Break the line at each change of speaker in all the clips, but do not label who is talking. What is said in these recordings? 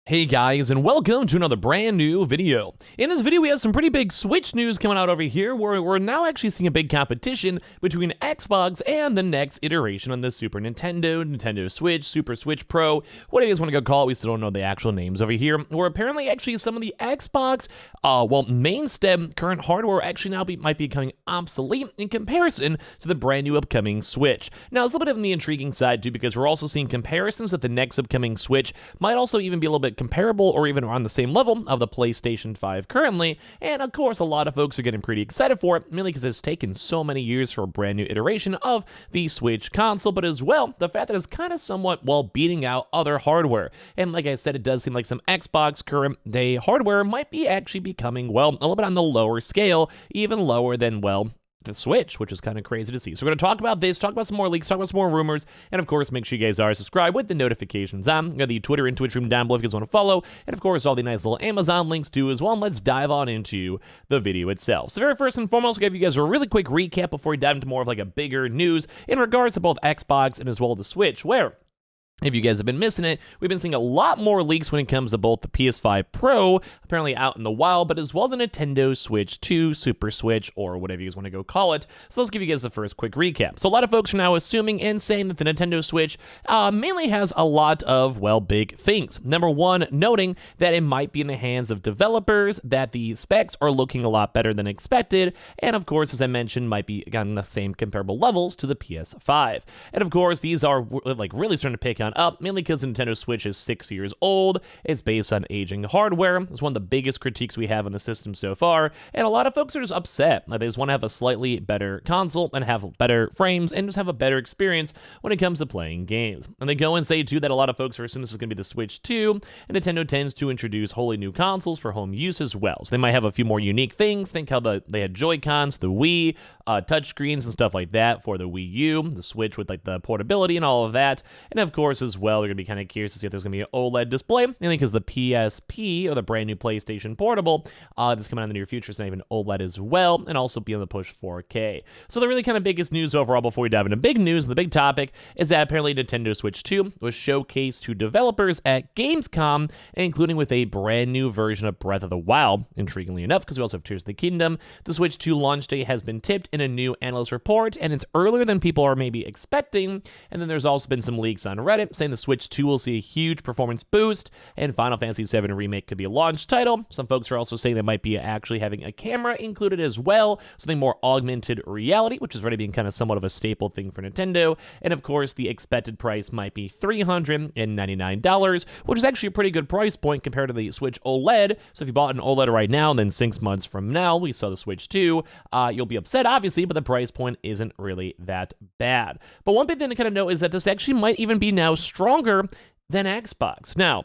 Hey guys, and welcome to another brand new video. In this video, we have some pretty big Switch news coming out over here, where we're now actually seeing a big competition between Xbox and the next iteration on the Super Nintendo, Nintendo Switch, Super Switch Pro, what do you guys want to go call it? We still don't know the actual names over here, where apparently actually some of the Xbox, main stem current hardware actually now might be becoming obsolete in comparison to the brand new upcoming Switch. Now, it's a little bit on the intriguing side too, because we're also seeing comparisons that the next upcoming Switch might also even be a little bit comparable or even on the same level of the PlayStation 5 currently, and of course a lot of folks are getting pretty excited for it, mainly because it's taken so many years for a brand new iteration of the Switch console, but as well the fact that it's kind of somewhat beating out other hardware. And like I said, it does seem like some Xbox current day hardware might be actually becoming a little bit on the lower scale, even lower than the Switch, which is kind of crazy to see. So we're going to talk about this, talk about some more leaks, talk about some more rumors, and of course, make sure you guys are subscribed with the notifications on. Got the Twitter and Twitch room down below if you guys want to follow, and of course, all the nice little Amazon links too as well. And let's dive on into the video itself. So very first and foremost, I'll give you guys a really quick recap before we dive into more of like a bigger news in regards to both Xbox and as well the Switch, where if you guys have been missing it, we've been seeing a lot more leaks when it comes to both the PS5 Pro, apparently out in the wild, but as well the Nintendo Switch 2, Super Switch, or whatever you guys want to go call it. So let's give you guys the first quick recap. So a lot of folks are now assuming and saying that the Nintendo Switch mainly has a lot of, big things. Number one, noting that it might be in the hands of developers, that the specs are looking a lot better than expected, and of course, as I mentioned, might be on the same comparable levels to the PS5. And of course, these are really starting to pick up, mainly because the Nintendo Switch is 6 years old. It's based on aging hardware. It's one of the biggest critiques we have on the system so far, and a lot of folks are just upset. They just want to have a slightly better console and have better frames and just have a better experience when it comes to playing games. And they go and say too that a lot of folks are assuming this is going to be the Switch 2, and Nintendo tends to introduce wholly new consoles for home use as well. So they might have a few more unique things. Think how they had Joy-Cons, the Wii, touchscreens and stuff like that for the Wii U, the Switch with the portability and all of that, and of course as well, they're going to be kind of curious to see if there's going to be an OLED display, mainly because the PSP, or the brand new PlayStation Portable, that's coming out in the near future, is not even OLED as well, and also be able to push 4K. So the really kind of biggest news overall before we dive into big news, the big topic, is that apparently Nintendo Switch 2 was showcased to developers at Gamescom, including with a brand new version of Breath of the Wild. Intriguingly enough, because we also have Tears of the Kingdom, the Switch 2 launch date has been tipped in a new analyst report, and it's earlier than people are maybe expecting. And then there's also been some leaks on Reddit saying the Switch 2 will see a huge performance boost, and Final Fantasy VII Remake could be a launch title. Some folks are also saying they might be actually having a camera included as well, something more augmented reality, which is already being kind of somewhat of a staple thing for Nintendo. And of course, the expected price might be $399, which is actually a pretty good price point compared to the Switch OLED. So if you bought an OLED right now, and then 6 months from now, we saw the Switch 2, you'll be upset, obviously, but the price point isn't really that bad. But one big thing to kind of note is that this actually might even be now stronger than Xbox. Now,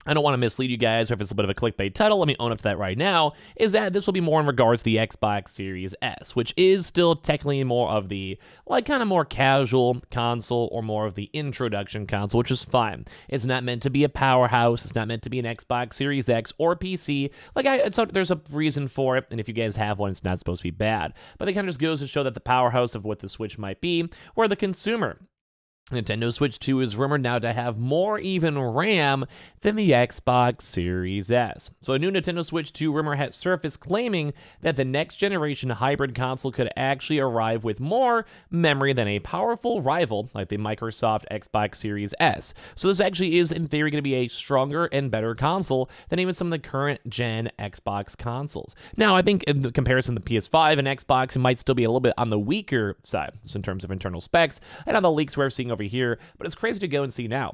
I don't want to mislead you guys, or if it's a bit of a clickbait title, let me own up to that right now, is that this will be more in regards to the Xbox Series S, which is still technically more of the, kind of more casual console, or more of the introduction console, which is fine. It's not meant to be a powerhouse. It's not meant to be an Xbox Series X or PC. There's a reason for it, and if you guys have one, it's not supposed to be bad. But it kind of just goes to show that the powerhouse of what the Switch might be, where the consumer Nintendo Switch 2 is rumored now to have more even RAM than the Xbox Series S. So a new Nintendo Switch 2 rumor has surfaced claiming that the next generation hybrid console could actually arrive with more memory than a powerful rival like the Microsoft Xbox Series S. So this actually is in theory going to be a stronger and better console than even some of the current gen Xbox consoles. Now I think in the comparison to the PS5 and Xbox, it might still be a little bit on the weaker side, just in terms of internal specs, and on the leaks we're seeing over here, but it's crazy to go and see now.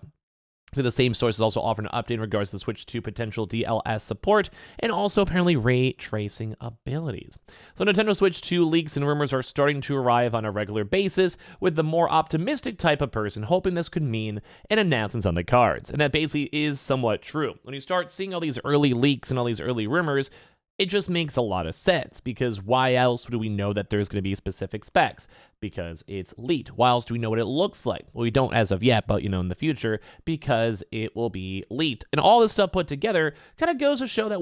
So the same source is also offering an update in regards to the Switch 2 potential DLS support, and also apparently ray tracing abilities. So Nintendo Switch 2 leaks and rumors are starting to arrive on a regular basis, with the more optimistic type of person hoping this could mean an announcement on the cards. And that basically is somewhat true. When you start seeing all these early leaks and all these early rumors, it just makes a lot of sense, because why else do we know that there's going to be specific specs? Because it's leaked. Why else do we know what it looks like? Well, we don't as of yet, but in the future, because it will be leaked. And all this stuff put together kind of goes to show that,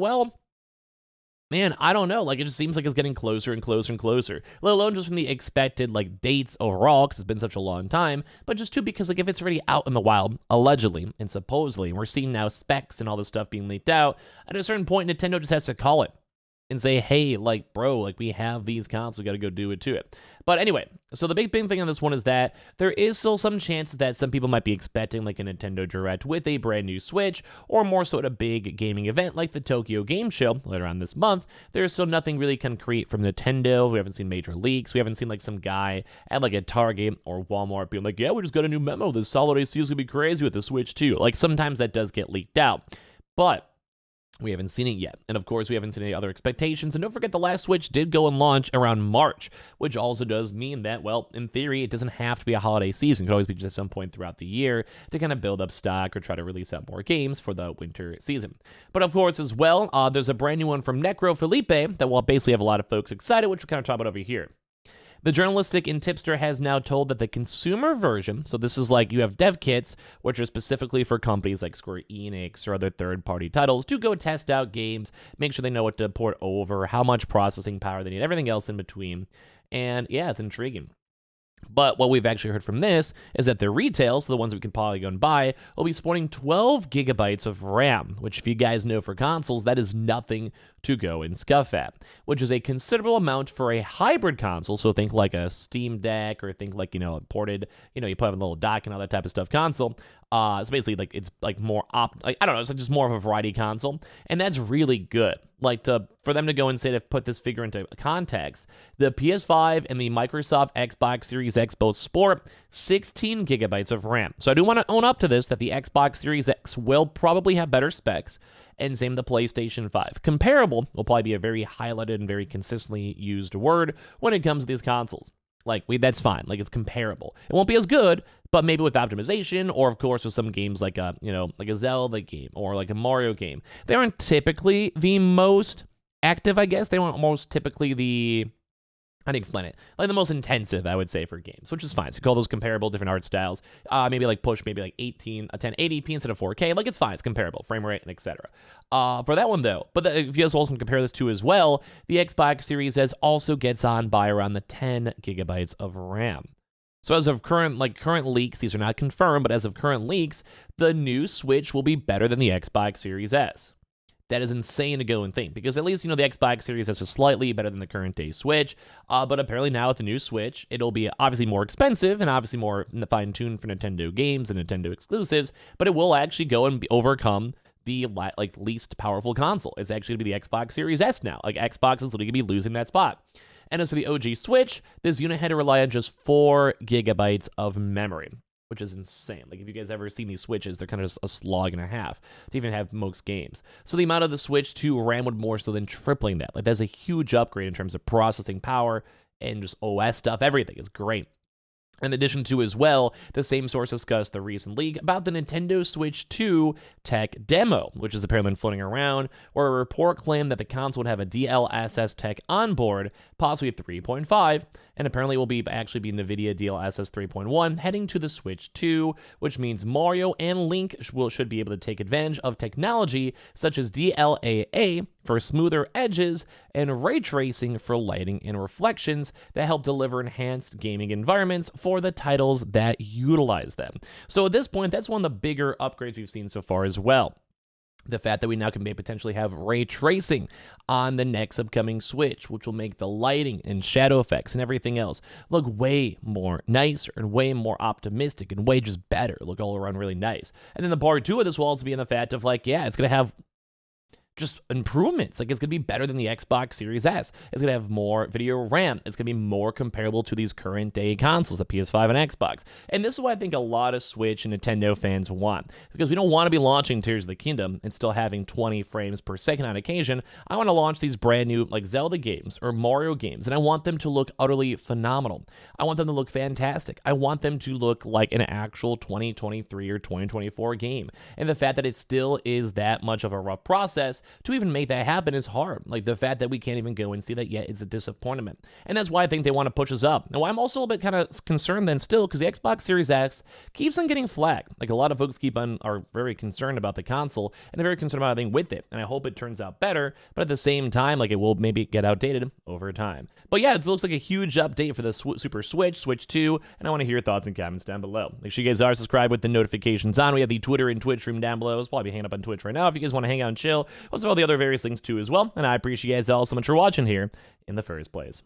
Man, I don't know. Like, it just seems like it's getting closer and closer and closer. Let alone just from the expected like dates overall, because it's been such a long time. But just too, because like if it's already out in the wild, allegedly and supposedly, and we're seeing now specs and all this stuff being leaked out. At a certain point, Nintendo just has to call it and say, hey, like, bro, like, we have these consoles, we gotta go do it to it. But anyway, so the big thing on this one is that there is still some chance that some people might be expecting, like, a Nintendo Direct with a brand new Switch, or more sort of big gaming event like the Tokyo Game Show later on this month. There's still nothing really concrete from Nintendo. We haven't seen major leaks. We haven't seen, like, some guy at, like, a Target or Walmart being like, yeah, we just got a new memo. This holiday season's gonna be crazy with the Switch, too. Like, sometimes that does get leaked out. But we haven't seen it yet. And of course, we haven't seen any other expectations. And don't forget, the last Switch did go and launch around March, which also does mean that, well, in theory, it doesn't have to be a holiday season. It could always be just at some point throughout the year to kind of build up stock or try to release out more games for the winter season. But of course, as well, there's a brand new one from Necro Felipe that will basically have a lot of folks excited, which we'll kind of talk about over here. The journalistic and tipster has now told that the consumer version, so this is like you have dev kits, which are specifically for companies like Square Enix or other third-party titles, to go test out games, make sure they know what to port over, how much processing power they need, everything else in between. And yeah, it's intriguing. But what we've actually heard from this is that their retail, so the ones we can probably go and buy, will be sporting 12 gigabytes of RAM, which if you guys know for consoles, that is nothing to go and scuff at, which is a considerable amount for a hybrid console. So think like a Steam Deck, or think like, a ported, you put up a little dock and all that type of stuff console. So basically, like, it's like more I don't know, it's like just more of a variety console, and that's really good. Like, for them to go and say, to put this figure into context, the PS5 and the Microsoft Xbox Series X both sport 16 gigabytes of RAM. So I do want to own up to this, that the Xbox Series X will probably have better specs, and same the PlayStation 5. Comparable will probably be a very highlighted and very consistently used word when it comes to these consoles. Like, that's fine. Like, it's comparable. It won't be as good, but maybe with optimization, or of course with some games like a Zelda game or like a Mario game. They aren't typically the most active, I guess. They aren't most typically the, how do you explain it? Like the most intensive, I would say, for games, which is fine. So call those comparable, different art styles. Maybe like push maybe like 1080p instead of 4K. Like, it's fine. It's comparable, frame rate and etc. For that one though, but if you guys also compare this to as well, the Xbox Series S also gets on by around the 10 gigabytes of RAM. So as of current leaks, these are not confirmed, but as of current leaks, the new Switch will be better than the Xbox Series S. That is insane to go and think, because at least, the Xbox Series S is slightly better than the current day Switch, but apparently now with the new Switch, it'll be obviously more expensive and obviously more fine-tuned for Nintendo games and Nintendo exclusives, but it will actually go and overcome the least powerful console. It's actually going to be the Xbox Series S now. Like, Xbox is literally going to be losing that spot. And as for the OG Switch, this unit had to rely on just 4 gigabytes of memory, which is insane. Like, if you guys ever seen these Switches, they're kind of just a slog and a half to even have most games. So the amount of the Switch to RAM would more so than tripling that. Like, that's a huge upgrade in terms of processing power and just OS stuff. Everything is great. In addition to, as well, the same source discussed the recent leak about the Nintendo Switch 2 tech demo, which is apparently been floating around, where a report claimed that the console would have a DLSS tech on board, possibly 3.5, and apparently will actually be NVIDIA DLSS 3.1 heading to the Switch 2, which means Mario and Link should be able to take advantage of technology such as DLAA for smoother edges and ray tracing for lighting and reflections that help deliver enhanced gaming environments for the titles that utilize them. So at this point, that's one of the bigger upgrades we've seen so far as well. The fact that we now can potentially have ray tracing on the next upcoming Switch, which will make the lighting and shadow effects and everything else look way more nicer and way more optimistic and way just better, look all around really nice. And then the part two of this will also be in the fact of, like, yeah, it's going to have just improvements. Like, it's going to be better than the Xbox Series S. It's going to have more video RAM. It's going to be more comparable to these current day consoles, the PS5 and Xbox. And this is what I think a lot of Switch and Nintendo fans want, because we don't want to be launching Tears of the Kingdom and still having 20 frames per second on occasion. I want to launch these brand new, like, Zelda games or Mario games, and I want them to look utterly phenomenal. I want them to look fantastic. I want them to look like an actual 2023 or 2024 game. And the fact that it still is that much of a rough process to even make that happen is hard. Like, the fact that we can't even go and see that yet is a disappointment. And that's why I think they want to push us up. Now, I'm also a bit kind of concerned then still, because the Xbox Series X keeps on getting flack. Like, a lot of folks are very concerned about the console, and they're very concerned about everything with it. And I hope it turns out better, but at the same time, like, it will maybe get outdated over time. But yeah, it looks like a huge update for the Super Switch, Switch 2, and I want to hear your thoughts and comments down below. Make sure you guys are subscribed with the notifications on. We have the Twitter and Twitch stream down below. I'll probably be hanging up on Twitch right now if you guys want to hang out and chill. Also, all the other various things too as well. And I appreciate you guys all so much for watching here in the first place.